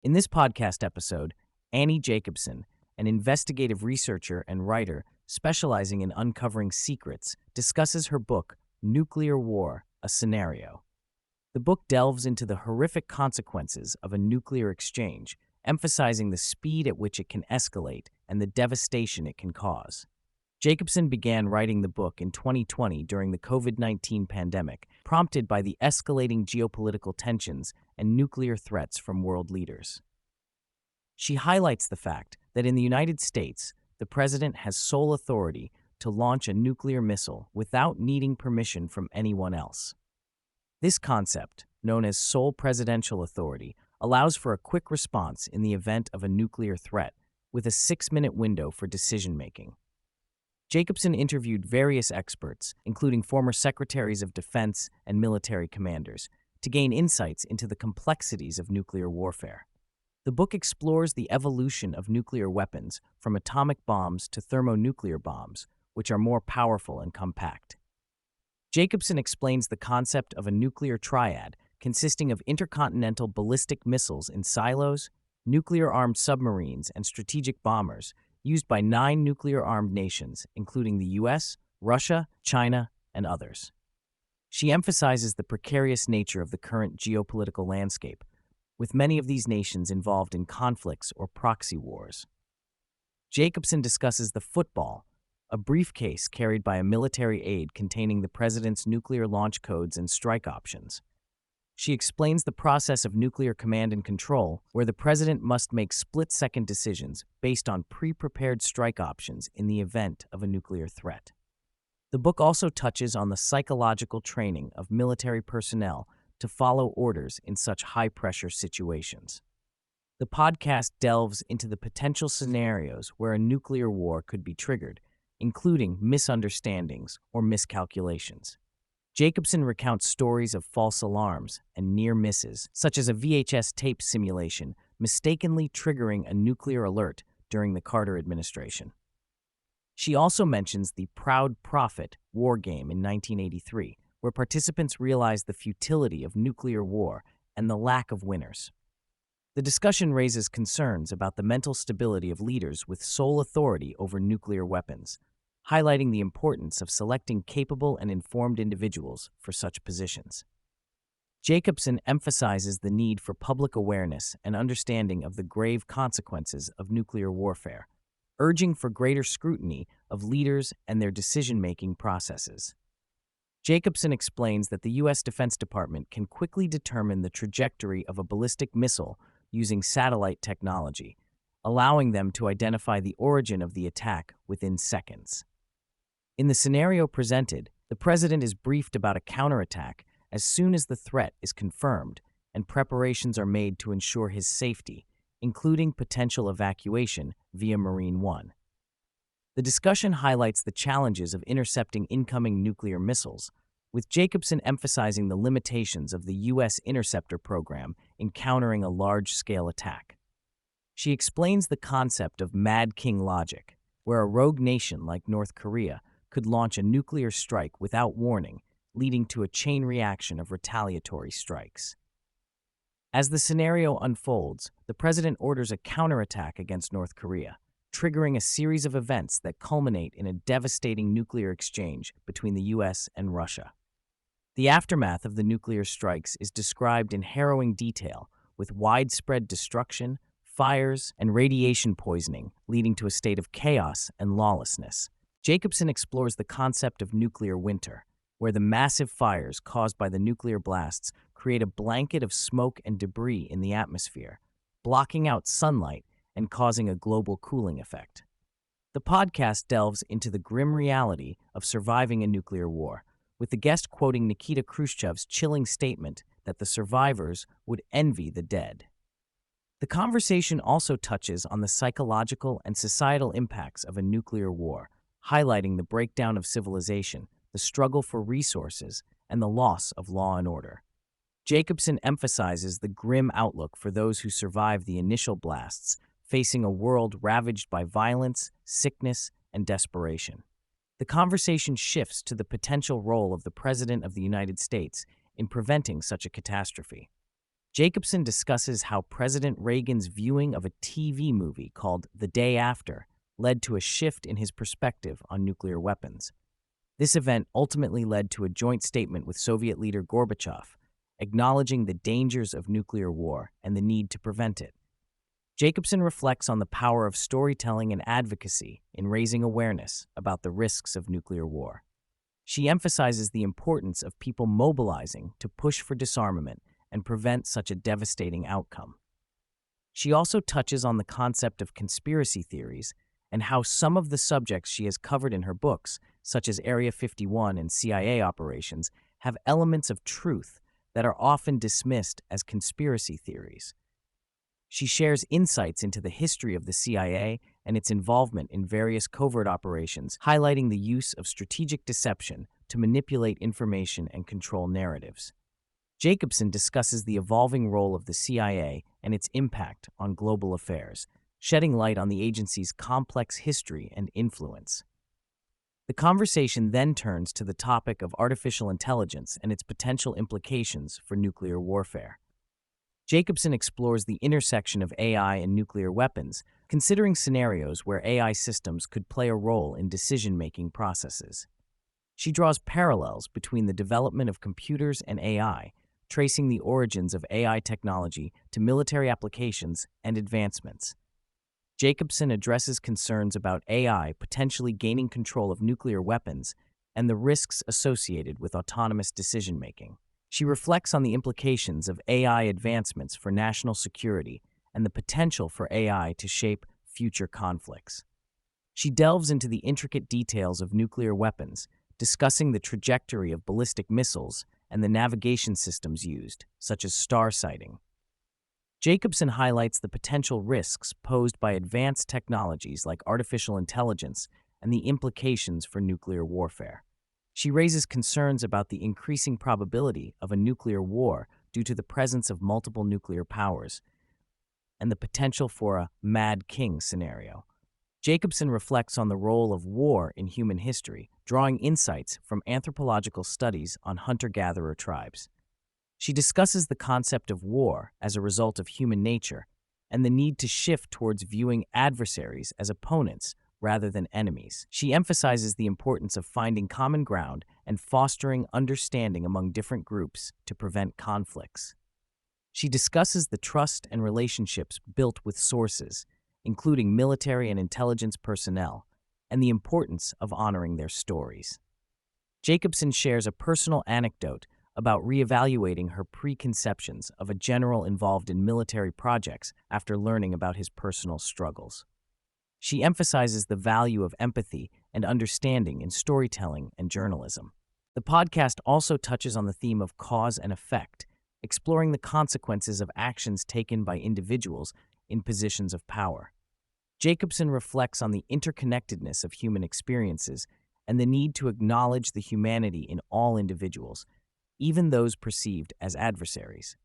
In this podcast episode, Annie Jacobsen, an investigative researcher and writer specializing in uncovering secrets, discusses her book, Nuclear War, a Scenario. The book delves into the horrific consequences of a nuclear exchange, emphasizing the speed at which it can escalate and the devastation it can cause. Jacobsen began writing the book in 2020 during the COVID-19 pandemic, prompted by the escalating geopolitical tensions and nuclear threats from world leaders. She highlights the fact that in the United States, the president has sole authority to launch a nuclear missile without needing permission from anyone else. This concept, known as sole presidential authority, allows for a quick response in the event of a nuclear threat, with a 6-minute window for decision-making. Jacobsen interviewed various experts, including former secretaries of defense and military commanders, to gain insights into the complexities of nuclear warfare. The book explores the evolution of nuclear weapons from atomic bombs to thermonuclear bombs, which are more powerful and compact. Jacobsen explains the concept of a nuclear triad consisting of intercontinental ballistic missiles in silos, nuclear-armed submarines, and strategic bombers, used by 9 nuclear-armed nations, including the US, Russia, China, and others. She emphasizes the precarious nature of the current geopolitical landscape, with many of these nations involved in conflicts or proxy wars. Jacobsen discusses the football, a briefcase carried by a military aide containing the president's nuclear launch codes and strike options. She explains the process of nuclear command and control, where the president must make split-second decisions based on pre-prepared strike options in the event of a nuclear threat. The book also touches on the psychological training of military personnel to follow orders in such high-pressure situations. The podcast delves into the potential scenarios where a nuclear war could be triggered, including misunderstandings or miscalculations. Jacobsen recounts stories of false alarms and near misses, such as a VHS tape simulation mistakenly triggering a nuclear alert during the Carter administration. She also mentions the Proud Prophet war game in 1983, where participants realized the futility of nuclear war and the lack of winners. The discussion raises concerns about the mental stability of leaders with sole authority over nuclear weapons, highlighting the importance of selecting capable and informed individuals for such positions. Jacobsen emphasizes the need for public awareness and understanding of the grave consequences of nuclear warfare, urging for greater scrutiny of leaders and their decision-making processes. Jacobsen explains that the U.S. Defense Department can quickly determine the trajectory of a ballistic missile using satellite technology, allowing them to identify the origin of the attack within seconds. In the scenario presented, the president is briefed about a counterattack as soon as the threat is confirmed, and preparations are made to ensure his safety, including potential evacuation via Marine One. The discussion highlights the challenges of intercepting incoming nuclear missiles, with Jacobsen emphasizing the limitations of the U.S. Interceptor program in countering a large-scale attack. She explains the concept of Mad King logic, where a rogue nation like North Korea could launch a nuclear strike without warning, leading to a chain reaction of retaliatory strikes. As the scenario unfolds, the president orders a counterattack against North Korea, triggering a series of events that culminate in a devastating nuclear exchange between the U.S. and Russia. The aftermath of the nuclear strikes is described in harrowing detail, with widespread destruction, fires, and radiation poisoning, leading to a state of chaos and lawlessness. Jacobsen explores the concept of nuclear winter, where the massive fires caused by the nuclear blasts create a blanket of smoke and debris in the atmosphere, blocking out sunlight and causing a global cooling effect. The podcast delves into the grim reality of surviving a nuclear war, with the guest quoting Nikita Khrushchev's chilling statement that the survivors would envy the dead. The conversation also touches on the psychological and societal impacts of a nuclear war, highlighting the breakdown of civilization, the struggle for resources, and the loss of law and order. Jacobsen emphasizes the grim outlook for those who survive the initial blasts, facing a world ravaged by violence, sickness, and desperation. The conversation shifts to the potential role of the President of the United States in preventing such a catastrophe. Jacobsen discusses how President Reagan's viewing of a TV movie called The Day After led to a shift in his perspective on nuclear weapons. This event ultimately led to a joint statement with Soviet leader Gorbachev, acknowledging the dangers of nuclear war and the need to prevent it. Jacobsen reflects on the power of storytelling and advocacy in raising awareness about the risks of nuclear war. She emphasizes the importance of people mobilizing to push for disarmament and prevent such a devastating outcome. She also touches on the concept of conspiracy theories and how some of the subjects she has covered in her books, such as Area 51 and CIA operations, have elements of truth that are often dismissed as conspiracy theories. She shares insights into the history of the CIA and its involvement in various covert operations, highlighting the use of strategic deception to manipulate information and control narratives. Jacobsen discusses the evolving role of the CIA and its impact on global affairs, shedding light on the agency's complex history and influence. The conversation then turns to the topic of artificial intelligence and its potential implications for nuclear warfare. Jacobsen explores the intersection of AI and nuclear weapons, considering scenarios where AI systems could play a role in decision-making processes. She draws parallels between the development of computers and AI, tracing the origins of AI technology to military applications and advancements. Jacobsen addresses concerns about AI potentially gaining control of nuclear weapons and the risks associated with autonomous decision-making. She reflects on the implications of AI advancements for national security and the potential for AI to shape future conflicts. She delves into the intricate details of nuclear weapons, discussing the trajectory of ballistic missiles and the navigation systems used, such as star sighting. Jacobsen highlights the potential risks posed by advanced technologies like artificial intelligence and the implications for nuclear warfare. She raises concerns about the increasing probability of a nuclear war due to the presence of multiple nuclear powers and the potential for a Mad King scenario. Jacobsen reflects on the role of war in human history, drawing insights from anthropological studies on hunter-gatherer tribes. She discusses the concept of war as a result of human nature and the need to shift towards viewing adversaries as opponents rather than enemies. She emphasizes the importance of finding common ground and fostering understanding among different groups to prevent conflicts. She discusses the trust and relationships built with sources, including military and intelligence personnel, and the importance of honoring their stories. Jacobsen shares a personal anecdote about reevaluating her preconceptions of a general involved in military projects after learning about his personal struggles. She emphasizes the value of empathy and understanding in storytelling and journalism. The podcast also touches on the theme of cause and effect, exploring the consequences of actions taken by individuals in positions of power. Jacobsen reflects on the interconnectedness of human experiences and the need to acknowledge the humanity in all individuals, even those perceived as adversaries.